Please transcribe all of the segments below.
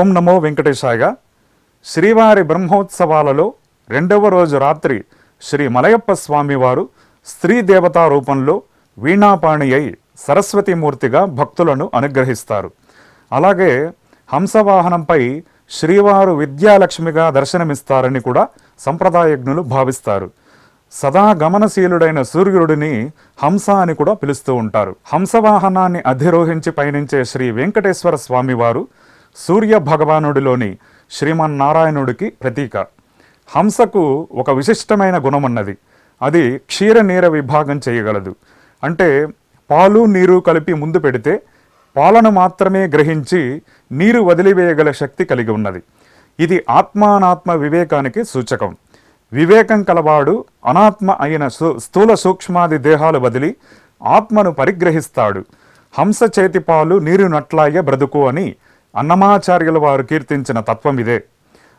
ఓం నమో వెంకటేశాయ. శ్రీవారి బ్రహ్మోత్సవాలలో రెండవ రోజు రాత్రి శ్రీ మలయప్ప స్వామివారు స్త్రీ దేవతా రూపంలో వీణాపాణి అయి సరస్వతీమూర్తిగా భక్తులను అనుగ్రహిస్తారు. అలాగే హంసవాహనంపై శ్రీవారు విద్యాలక్ష్మిగా దర్శనమిస్తారని కూడా సంప్రదాయజ్ఞులు భావిస్తారు. సదా గమనశీలుడైన సూర్యుడిని హంస అని కూడా పిలుస్తూ ఉంటారు. హంసవాహనాన్ని అధిరోహించి పయనించే శ్రీ వెంకటేశ్వర స్వామివారు సూర్య భగవానుడిలోని శ్రీమన్నారాయణుడికి ప్రతీక. హంసకు ఒక విశిష్టమైన గుణమున్నది. అది క్షీర నీర విభాగం చేయగలదు. అంటే పాలు నీరు కలిపి ముందు పెడితే పాలను మాత్రమే గ్రహించి నీరు వదిలివేయగల శక్తి కలిగి ఉన్నది. ఇది ఆత్మానాత్మ వివేకానికి సూచకం. వివేకం కలవాడు అనాత్మ అయిన స్థూల సూక్ష్మాది దేహాలు వదిలి ఆత్మను పరిగ్రహిస్తాడు. హంస చేతి పాలు నీరు నట్లాయ బ్రతుకు అని అన్నమాచార్యుల వారు కీర్తించిన తత్వం ఇదే.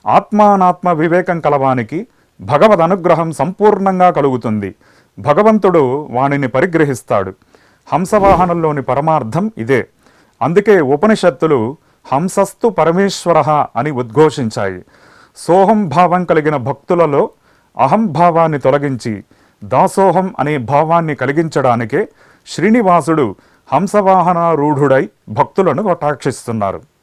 ఆత్మానాత్మ వివేకం కలవానికి భగవద్ అనుగ్రహం సంపూర్ణంగా కలుగుతుంది. భగవంతుడు వానిని పరిగ్రహిస్తాడు. హంసవాహనంలోని పరమార్థం ఇదే. అందుకే ఉపనిషత్తులు హంసస్తు పరమేశ్వర అని ఉద్ఘోషించాయి. సోహం భావం కలిగిన భక్తులలో అహంభావాన్ని తొలగించి దాసోహం అనే భావాన్ని కలిగించడానికే శ్రీనివాసుడు హంసవాహనారూఢుడై భక్తులను కటాక్షిస్తున్నారు.